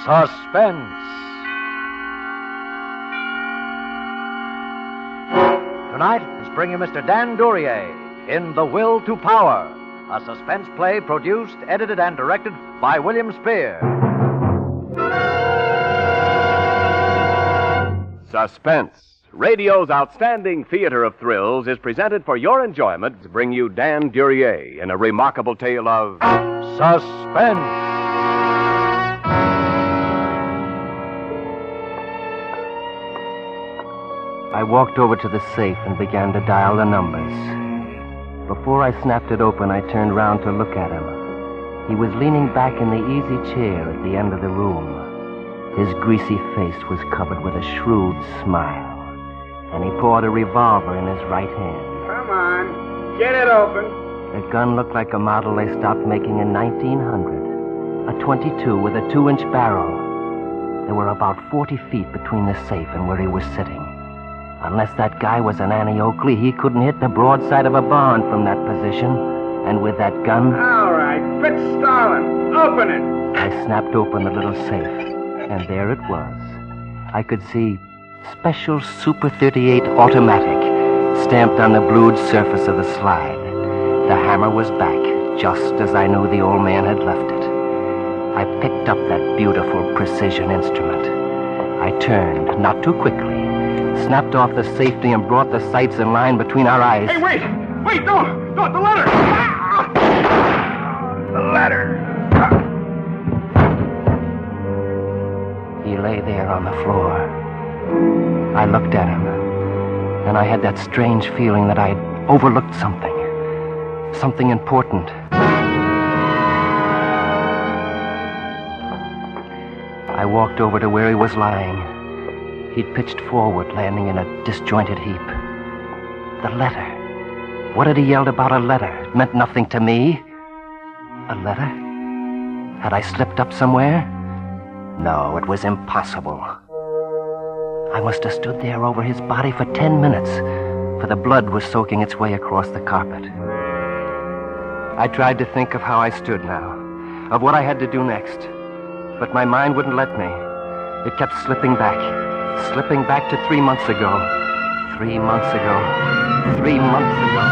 Suspense. Tonight, let's bring you Mr. Dan Duryea in The Will to Power, a suspense play produced, edited, and directed by William Spear. Suspense, radio's outstanding theater of thrills, is presented for your enjoyment to bring you Dan Duryea in a remarkable tale of Suspense. I walked over to the safe and began to dial the numbers. Before I snapped it open, I turned round to look at him. He was leaning back in the easy chair at the end of the room. His greasy face was covered with a shrewd smile, and he poured a revolver in his right hand. Come on, get it open. The gun looked like a model they stopped making in 1900. A .22 with a 2-inch barrel. There were about 40 feet between the safe and where he was sitting. Unless that guy was an Annie Oakley, he couldn't hit the broadside of a barn from that position. And with that gun... All right, quit stalling. Open it. I snapped open the little safe, and there it was. I could see Special Super 38 Automatic stamped on the blued surface of the slide. The hammer was back, just as I knew the old man had left it. I picked up that beautiful precision instrument. I turned, not too quickly, snapped off the safety and brought the sights in line between our eyes. Hey, wait, don't, the letter. The letter. He lay there on the floor. I looked at him, and I had that strange feeling that I'd overlooked something important. I walked over to where he was lying. He'd pitched forward, landing in a disjointed heap. The letter. What had he yelled about a letter? It meant nothing to me. A letter? Had I slipped up somewhere? No, it was impossible. I must have stood there over his body for 10 minutes, for the blood was soaking its way across the carpet. I tried to think of how I stood now, of what I had to do next. But my mind wouldn't let me. It kept slipping back to 3 months ago. 3 months ago. 3 months ago.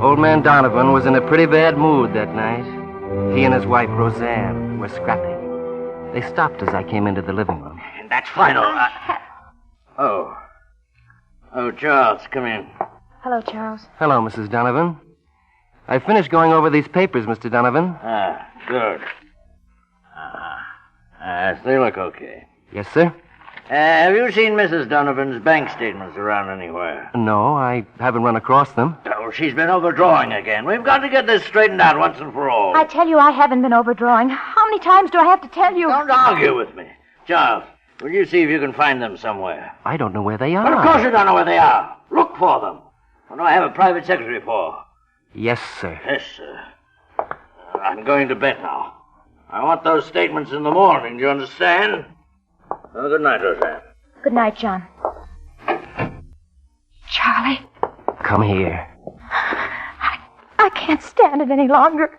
Old man Donovan was in a pretty bad mood that night. He and his wife, Roseanne, were scrapping. They stopped as I came into the living room. That's final. Oh, Charles, come in. Hello, Charles. Hello, Mrs. Donovan. I finished going over these papers, Mr. Donovan. Ah, good. They look okay. Yes, sir? Have you seen Mrs. Donovan's bank statements around anywhere? No, I haven't run across them. Oh, she's been overdrawing again. We've got to get this straightened out once and for all. I tell you, I haven't been overdrawing. How many times do I have to tell you? Don't argue with me. Charles, will you see if you can find them somewhere? I don't know where they are. Well, of course you don't know where they are. Look for them. What do I have a private secretary for? Yes, sir. Yes, sir. I'm going to bed now. I want those statements in the morning, do you understand? Well, good night, Roseanne. Good night, John. Charlie, Come here. I can't stand it any longer.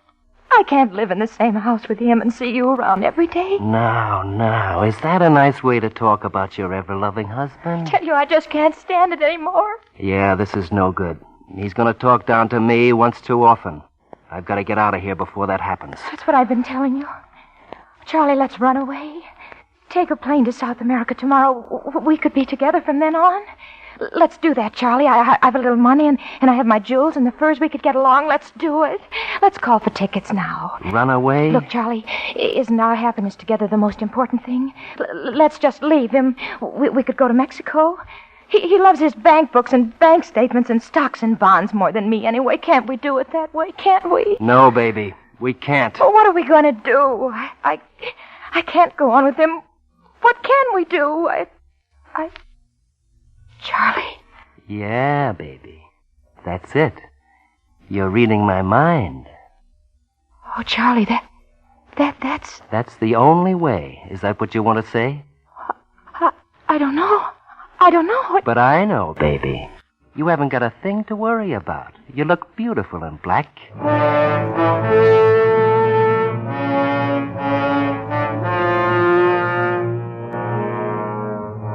I can't live in the same house with him and see you around every day. Now, is that a nice way to talk about your ever-loving husband? I tell you, I just can't stand it anymore. Yeah, this is no good. He's going to talk down to me once too often. I've got to get out of here before that happens. That's what I've been telling you. Charlie, let's run away. Take a plane to South America tomorrow. We could be together from then on. Let's do that, Charlie. I have a little money, and I have my jewels and the furs. We could get along. Let's do it. Let's call for tickets now. Run away? Look, Charlie, isn't our happiness together the most important thing? Let's just leave him. We could go to Mexico. He loves his bank books and bank statements and stocks and bonds more than me anyway. Can't we do it that way? Can't we? No, baby. We can't. Well, what are we going to do? I can't go on with him. What can we do? Charlie? Yeah, baby. That's it. You're reading my mind. Oh, Charlie, that's... That's the only way. Is that what you want to say? I don't know. I don't know. But I know, baby. You haven't got a thing to worry about. You look beautiful in black.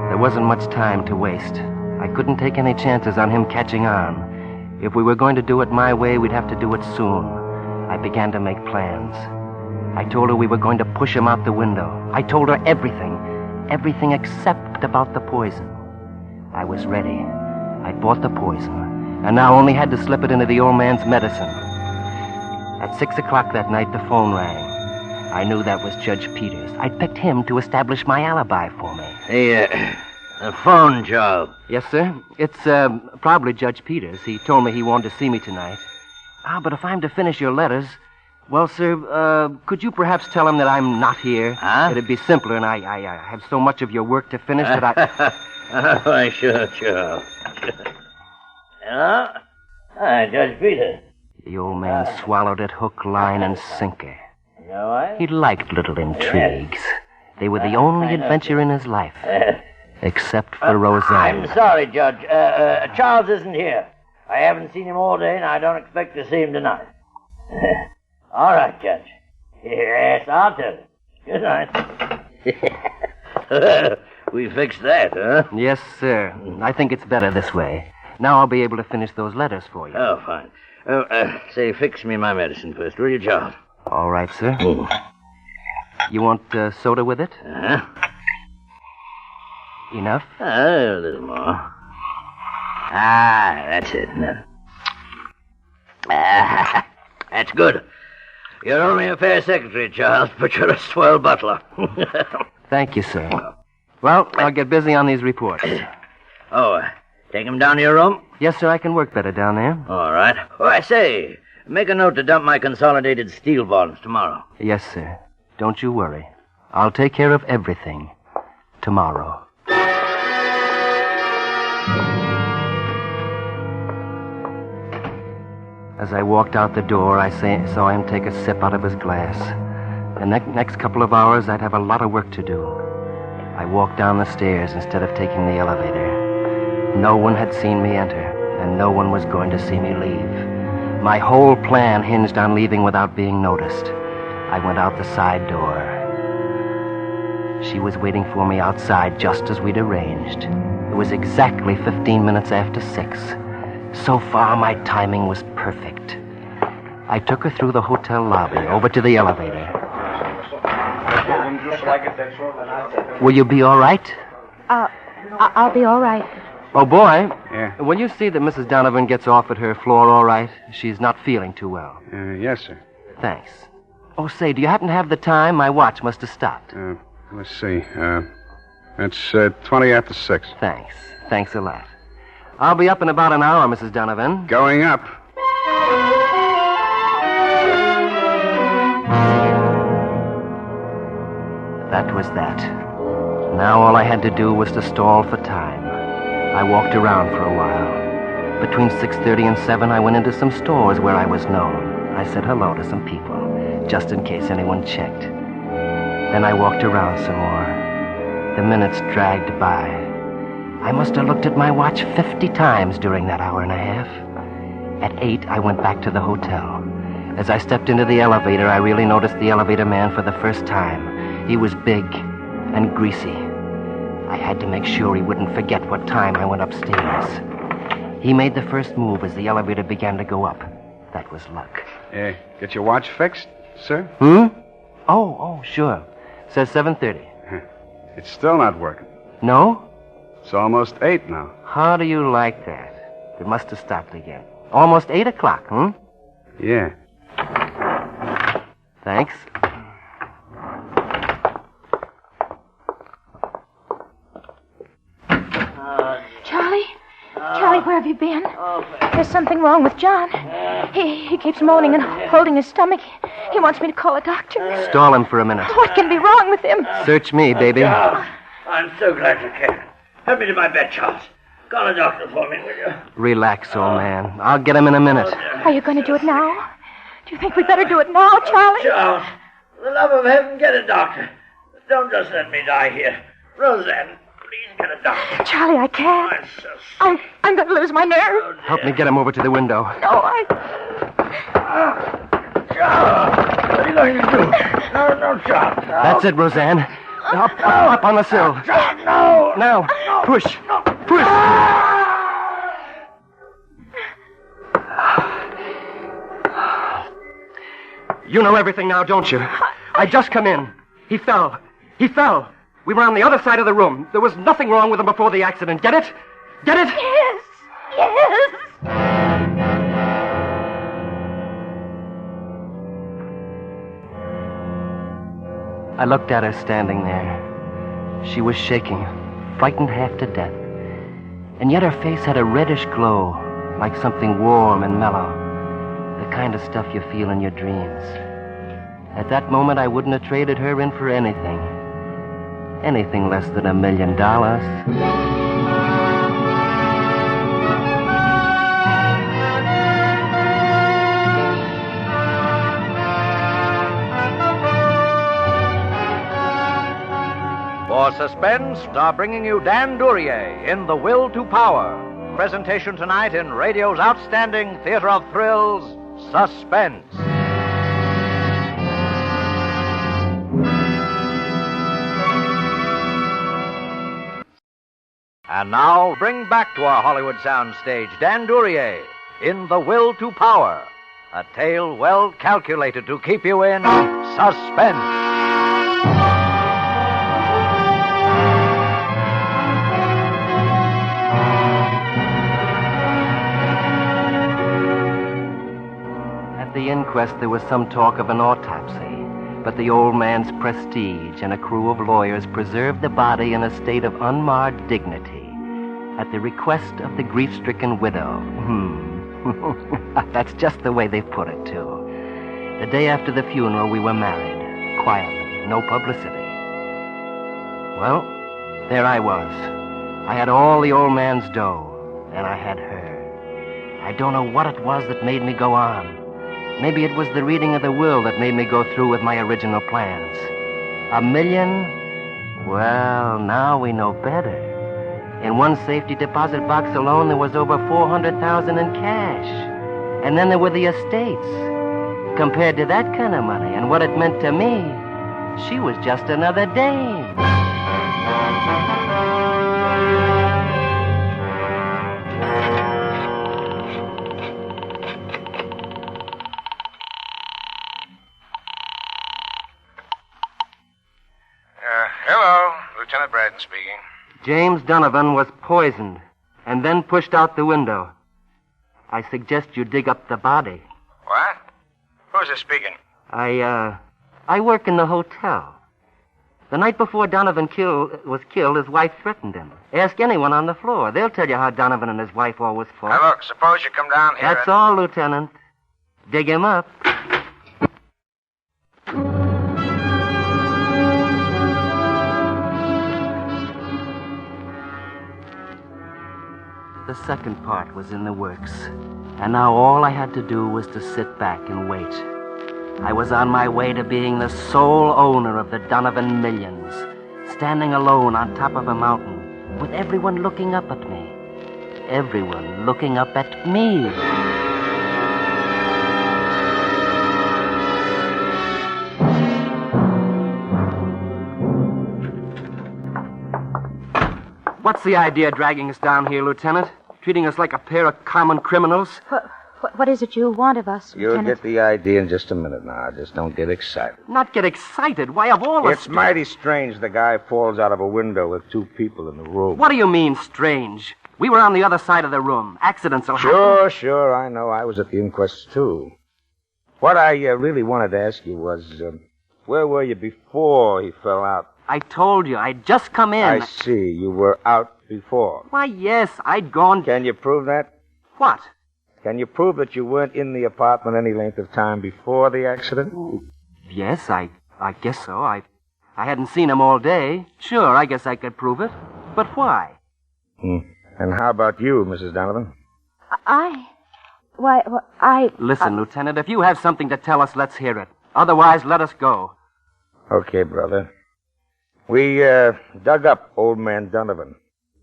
There wasn't much time to waste. I couldn't take any chances on him catching on. If we were going to do it my way, we'd have to do it soon. I began to make plans. I told her we were going to push him out the window. I told her everything except about the poison. I was ready. I'd bought the poison, and now only had to slip it into the old man's medicine. At 6 o'clock that night, the phone rang. I knew that was Judge Peters. I'd picked him to establish my alibi for me. Hey, the phone, Joe. Yes, sir. It's probably Judge Peters. He told me he wanted to see me tonight. But if I'm to finish your letters, well, sir, could you perhaps tell him that I'm not here? Huh? It'd be simpler, and I have so much of your work to finish that I... Oh, sure. Hello? Hi, Judge Peters. The old man swallowed it hook, line, and sinker. You know what? He liked little intrigues. They were the only adventure in his life. Except for Roseanne. I'm sorry, Judge. Charles isn't here. I haven't seen him all day, and I don't expect to see him tonight. All right, Judge. Yes, I'll tell you. Good night. We fixed that, huh? Yes, sir. I think it's better this way. Now I'll be able to finish those letters for you. Oh, fine. Say, fix me my medicine first, will you, Charles? All right, sir. You want soda with it? Uh-huh. Enough? A little more. That's it. No. That's good. You're only a fair secretary, Charles, but you're a swell butler. Thank you, sir. Well, I'll get busy on these reports. Take him down to your room? Yes, sir, I can work better down there. All right. Oh, I say, make a note to dump my consolidated steel bonds tomorrow. Yes, sir. Don't you worry. I'll take care of everything tomorrow. As I walked out the door, I saw him take a sip out of his glass. The next couple of hours, I'd have a lot of work to do. I walked down the stairs instead of taking the elevator. No one had seen me enter, and no one was going to see me leave. My whole plan hinged on leaving without being noticed. I went out the side door. She was waiting for me outside just as we'd arranged. It was exactly 15 minutes after 6. So far, my timing was perfect. I took her through the hotel lobby, over to the elevator. Will you be all right? I'll be all right. Oh, boy. Yeah. Will you see that Mrs. Donovan gets off at her floor all right? She's not feeling too well. Yes, sir. Thanks. Oh, say, do you happen to have the time? My watch must have stopped. Let's see. It's 20 after 6. Thanks. Thanks a lot. I'll be up in about an hour, Mrs. Donovan. Going up. That was that. Now all I had to do was to stall for time. I walked around for a while. Between 6:30 and 7, I went into some stores where I was known. I said hello to some people, just in case anyone checked. Then I walked around some more. The minutes dragged by. I must have looked at my watch 50 times during that hour and a half. At 8, I went back to the hotel. As I stepped into the elevator, I really noticed the elevator man for the first time. He was big and greasy. I had to make sure he wouldn't forget what time I went upstairs. He made the first move as the elevator began to go up. That was luck. Get your watch fixed, sir? Oh, sure. Says 7:30. It's still not working. No? It's almost 8 now. How do you like that? It must have stopped again. Almost 8 o'clock, Yeah. Thanks. Charlie, where have you been? There's something wrong with John. He keeps moaning and holding his stomach. He wants me to call a doctor. Stall him for a minute. What can be wrong with him? Search me, baby. Charles, I'm so glad you came. Help me to my bed, Charles. Call a doctor for me, will you? Relax, old man. I'll get him in a minute. Are you going to do it now? Do you think we'd better do it now, Charlie? Charles, for the love of heaven, get a doctor. Don't just let me die here. Roseanne, Please get a doctor. Charlie, I can't. I'm so sick. I'm going to lose my nerve. Help me get him over to the window. No, What are you going to do? No, Charles. No. That's it, Roseanne. Up on the sill. Charles, no. Now, push. Push. You know everything now, don't you? I just come in. He fell. We were on the other side of the room. There was nothing wrong with him before the accident. Get it? Get it? Yes. I looked at her standing there. She was shaking, frightened half to death. And yet her face had a reddish glow, like something warm and mellow. The kind of stuff you feel in your dreams. At that moment, I wouldn't have traded her in for anything. Anything less than $1 million. For Suspense, are bringing you Dan Duryea in The Will to Power. Presentation tonight in radio's outstanding theater of thrills, Suspense. And now, bring back to our Hollywood soundstage Dan Duryea in The Will to Power, a tale well calculated to keep you in suspense. At the inquest, there was some talk of an autopsy, but the old man's prestige and a crew of lawyers preserved the body in a state of unmarred dignity at the request of the grief-stricken widow. That's just the way they put it, too. The day after the funeral, we were married, quietly, no publicity. Well, there I was. I had all the old man's dough, and I had her. I don't know what it was that made me go on. Maybe it was the reading of the will that made me go through with my original plans. $1 million? Well, now we know better. In one safety deposit box alone, there was over $400,000 in cash. And then there were the estates. Compared to that kind of money and what it meant to me, she was just another dame. Hello, Lieutenant Braden speaking. James Donovan was poisoned and then pushed out the window. I suggest you dig up the body. What? Who's this speaking? I work in the hotel. The night before Donovan was killed, his wife threatened him. Ask anyone on the floor. They'll tell you how Donovan and his wife always fought. Now, look, suppose you come down here. That's all, Lieutenant. Dig him up. The second part was in the works, and now all I had to do was to sit back and wait. I was on my way to being the sole owner of the Donovan millions, standing alone on top of a mountain, with everyone looking up at me. Everyone looking up at me. What's the idea dragging us down here, Lieutenant? Treating us like a pair of common criminals? What is it you want of us, You'll Lieutenant? get the idea in just a minute now. Just don't get excited. Not get excited? Why, of all It's mighty strange the guy falls out of a window with two people in the room. What do you mean, strange? We were on the other side of the room. Accidents will happen. Sure, I know. I was at the inquest, too. What I really wanted to ask you was, where were you before he fell out? I told you, I'd just come in. I see. You were out before. Why, yes, I'd gone... Can you prove that? What? Can you prove that you weren't in the apartment any length of time before the accident? Yes, I guess so. I hadn't seen him all day. Sure, I guess I could prove it. But why? And how about you, Mrs. Donovan? Listen, Lieutenant, if you have something to tell us, let's hear it. Otherwise, let us go. Okay, brother. We dug up old man Donovan.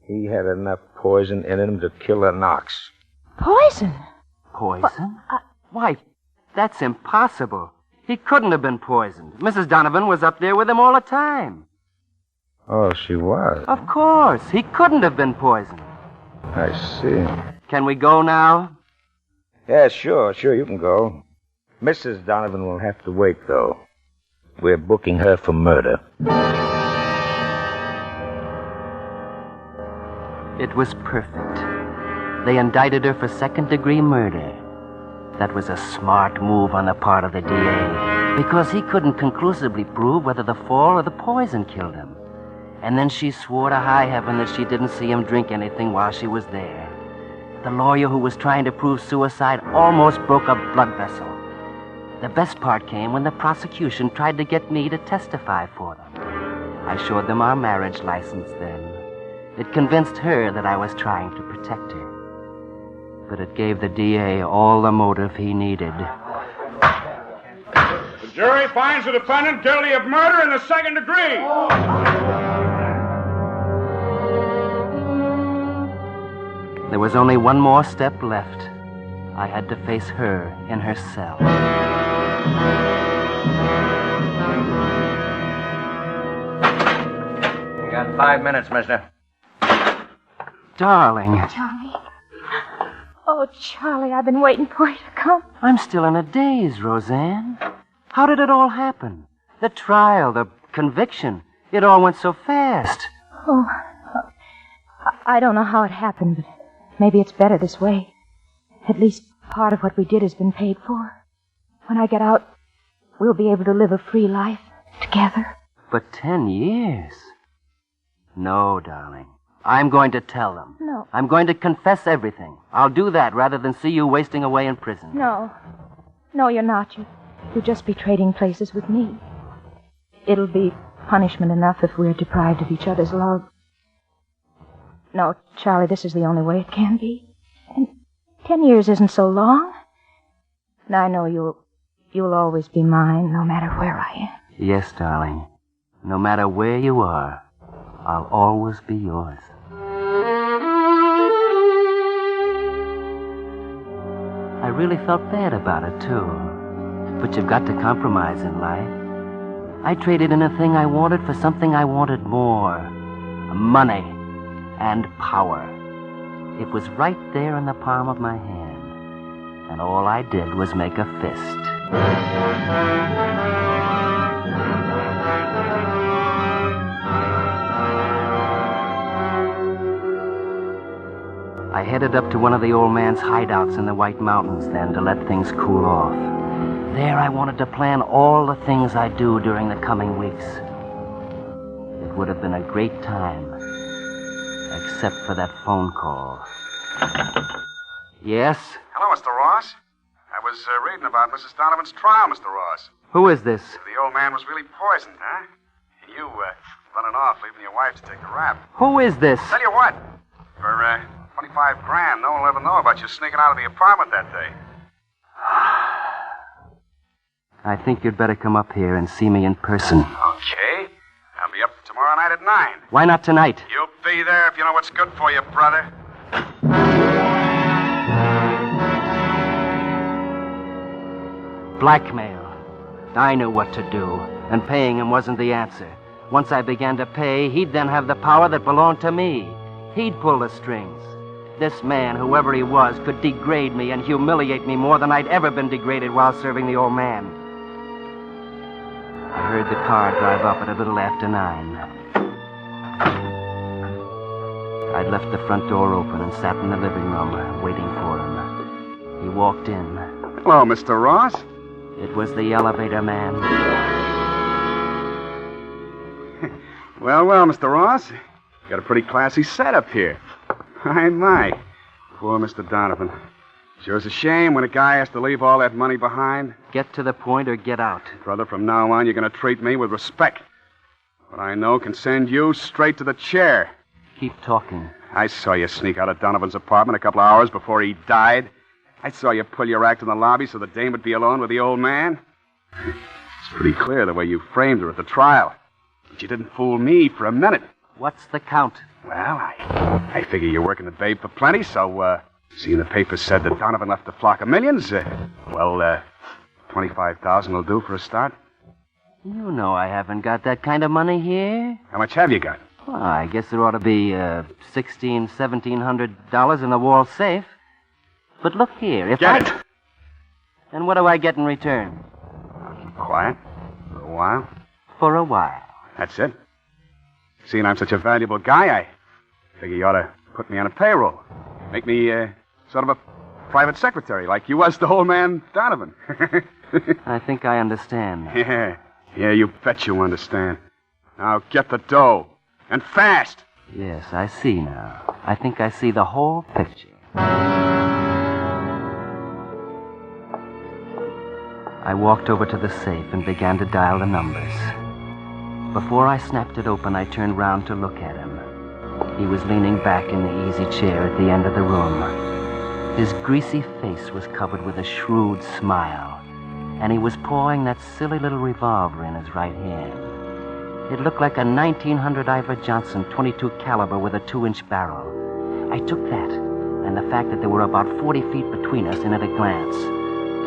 He had enough poison in him to kill an ox. Poison? Poison? Why, that's impossible. He couldn't have been poisoned. Mrs. Donovan was up there with him all the time. Oh, she was? Of course. He couldn't have been poisoned. I see. Can we go now? Yeah, sure, you can go. Mrs. Donovan will have to wait, though. We're booking her for murder. It was perfect. They indicted her for second-degree murder. That was a smart move on the part of the DA, because he couldn't conclusively prove whether the fall or the poison killed him. And then she swore to high heaven that she didn't see him drink anything while she was there. The lawyer who was trying to prove suicide almost broke a blood vessel. The best part came when the prosecution tried to get me to testify for them. I showed them our marriage license then. It convinced her that I was trying to protect her. But it gave the DA all the motive he needed. The jury finds the defendant guilty of murder in the second degree. There was only one more step left. I had to face her in her cell. You got 5 minutes, mister. Darling. Charlie. Oh, Charlie, I've been waiting for you to come. I'm still in a daze, Roseanne. How did it all happen? The trial, the conviction. It all went so fast. Oh, I don't know how it happened, but maybe it's better this way. At least part of what we did has been paid for. When I get out, we'll be able to live a free life together. But 10 years? No, darling. I'm going to tell them. No. I'm going to confess everything. I'll do that rather than see you wasting away in prison. No. No, you're not. You'll just be trading places with me. It'll be punishment enough if we're deprived of each other's love. No, Charlie, this is the only way it can be. And 10 years isn't so long. And I know you'll always be mine, no matter where I am. Yes, darling. No matter where you are, I'll always be yours. I really felt bad about it, too. But you've got to compromise in life. I traded in a thing I wanted for something I wanted more. Money and power. It was right there in the palm of my hand. And all I did was make a fist. I headed up to one of the old man's hideouts in the White Mountains then to let things cool off. There I wanted to plan all the things I'd do during the coming weeks. It would have been a great time, except for that phone call. Yes? Hello, Mr. Ross. I was reading about Mrs. Donovan's trial, Mr. Ross. Who is this? The old man was really poisoned, huh? And you running off, leaving your wife to take the rap. Who is this? Tell you what, for 25 grand, no one will ever know about you sneaking out of the apartment that day. I think you'd better come up here and see me in person. Okay. I'll be up tomorrow night at 9. Why not tonight? You'll be there if you know what's good for you, brother. Blackmail. I knew what to do, and paying him wasn't the answer. Once I began to pay, he'd then have the power that belonged to me. He'd pull the strings. This man, whoever he was, could degrade me and humiliate me more than I'd ever been degraded while serving the old man. I heard the car drive up at a little after 9. I'd left the front door open and sat in the living room, waiting for him. He walked in. Hello, Mr. Ross. It was the elevator man. Well, Mr. Ross. You got a pretty classy setup here. My. Poor Mr. Donovan. Sure's a shame when a guy has to leave all that money behind. Get to the point or get out. Brother, from now on, you're going to treat me with respect. What I know can send you straight to the chair. Keep talking. I saw you sneak out of Donovan's apartment a couple of hours before he died. I saw you pull your act in the lobby so the dame would be alone with the old man. It's pretty clear the way you framed her at the trial. But you didn't fool me for a minute. What's the count? Well, I figure you're working the babe for plenty, so, seeing the paper said that Donovan left a flock of millions, 25,000 will do for a start. You know I haven't got that kind of money here. How much have you got? Well, I guess there ought to be $1,700 in the wall safe. But look here, if Get it! And what do I get in return? Quiet. For a while. For a while. That's it. Seeing I'm such a valuable guy, I figure you ought to put me on a payroll. Make me, sort of a private secretary, like you was the old man Donovan. I think I understand. Yeah, you bet you understand. Now get the dough. And fast! Yes, I see now. I think I see the whole picture. I walked over to the safe and began to dial the numbers. Before I snapped it open, I turned round to look at him. He was leaning back in the easy chair at the end of the room. His greasy face was covered with a shrewd smile, and he was pawing that silly little revolver in his right hand. It looked like a 1900 Ivor Johnson .22 caliber with a 2-inch barrel. I took that, and the fact that there were about 40 feet between us in at a glance.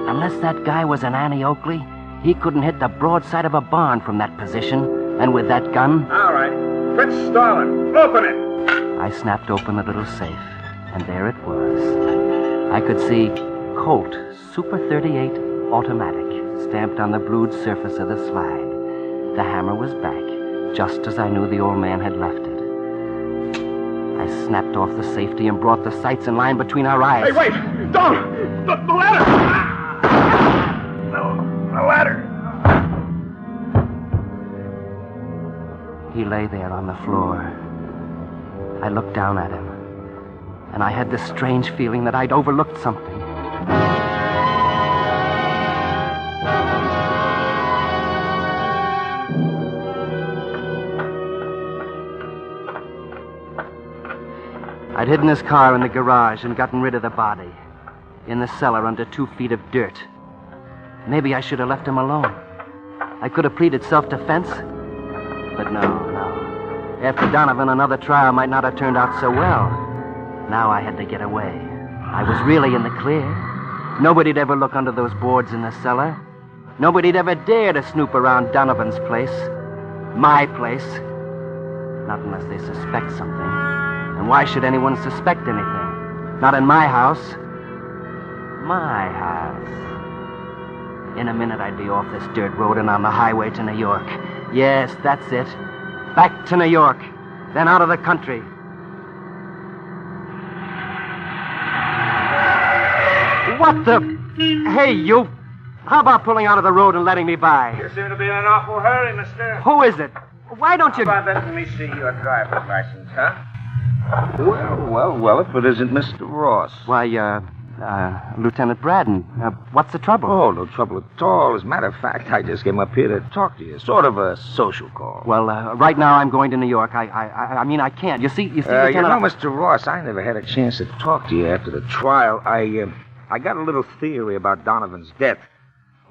Unless that guy was an Annie Oakley, he couldn't hit the broadside of a barn from that position. And with that gun... All right. Fritz Stalin, open it! I snapped open the little safe, and there it was. I could see Colt Super 38 Automatic stamped on the blued surface of the slide. The hammer was back, just as I knew the old man had left it. I snapped off the safety and brought the sights in line between our eyes. Hey, wait! Don't! The ladder! The ladder! He lay there on the floor. I looked down at him, and I had this strange feeling that I'd overlooked something. I'd hidden his car in the garage and gotten rid of the body. In the cellar under 2 feet of dirt. Maybe I should have left him alone. I could have pleaded self-defense. But no. After Donovan, another trial might not have turned out so well. Now I had to get away. I was really in the clear. Nobody'd ever look under those boards in the cellar. Nobody'd ever dare to snoop around Donovan's place. My place. Not unless they suspect something. And why should anyone suspect anything? Not in my house. My house. In a minute, I'd be off this dirt road and on the highway to New York. Yes, that's it. Back to New York. Then out of the country. What the... Hey, you... How about pulling out of the road and letting me by? You seem to be in an awful hurry, mister. Who is it? Why don't you... How about letting me see your driver's license, huh? Well, if it isn't Mr. Ross. Why, Lieutenant Braden, what's the trouble? Oh, no trouble at all. As a matter of fact, I just came up here to talk to you. Sort of a social call. Well, right now I'm going to New York. I mean, I can't. You see, Lieutenant... You know, Mr. Ross, I never had a chance to talk to you after the trial. I got a little theory about Donovan's death.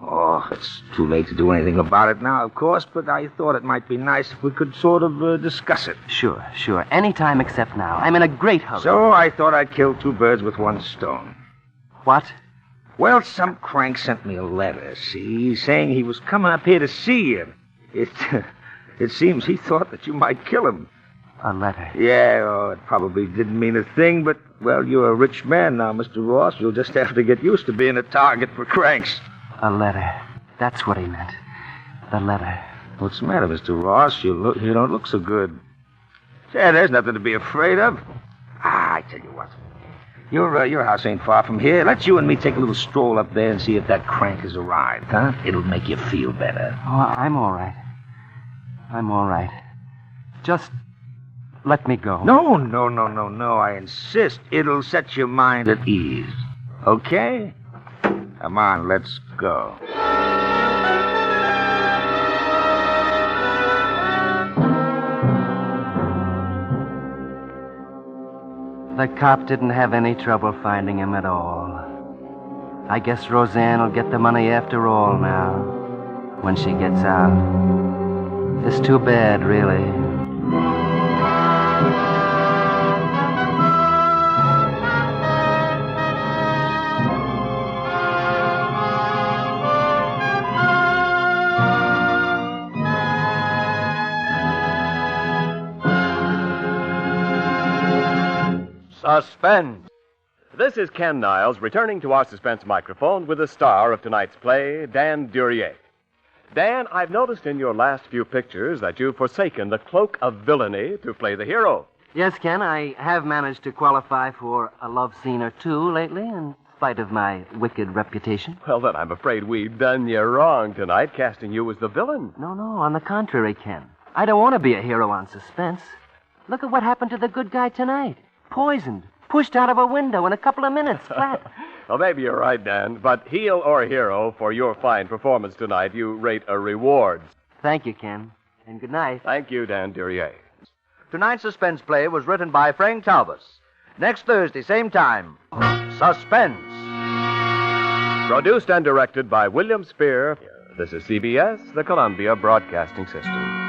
Oh, it's too late to do anything about it now, of course, but I thought it might be nice if we could sort of discuss it. Sure. Any time except now. I'm in a great hurry. So I thought I'd kill 2 birds with 1 stone. What? Well, some crank sent me a letter, see, saying he was coming up here to see you. It seems he thought that you might kill him. A letter? Yeah, it probably didn't mean a thing, but, well, you're a rich man now, Mr. Ross. You'll just have to get used to being a target for cranks. A letter. That's what he meant. The letter. What's the matter, Mr. Ross? You don't look so good. Say, there's nothing to be afraid of. I tell you what. Your house ain't far from here. Let's you and me take a little stroll up there and see if that crank has arrived, huh? It'll make you feel better. Oh, I'm all right. Just let me go. No. I insist. It'll set your mind at ease. Okay? Come on, let's go. The cop didn't have any trouble finding him at all. I guess Roseanne will get the money after all now, when she gets out. It's too bad, really. Suspense. This is Ken Niles returning to our suspense microphone with the star of tonight's play, Dan Duryea. Dan, I've noticed in your last few pictures that you've forsaken the cloak of villainy to play the hero. Yes, Ken, I have managed to qualify for a love scene or two lately, in spite of my wicked reputation. Well, then I'm afraid we've done you wrong tonight, casting you as the villain. No, on the contrary, Ken. I don't want to be a hero on Suspense. Look at what happened to the good guy tonight. Poisoned. Pushed out of a window in a couple of minutes, flat. Well, maybe you're right, Dan, but heel or hero, for your fine performance tonight, you rate a reward. Thank you, Ken. And good night. Thank you, Dan Duryea. Tonight's suspense play was written by Frank Talbus. Next Thursday, same time, Suspense. Produced and directed by William Spear. This is CBS, the Columbia Broadcasting System.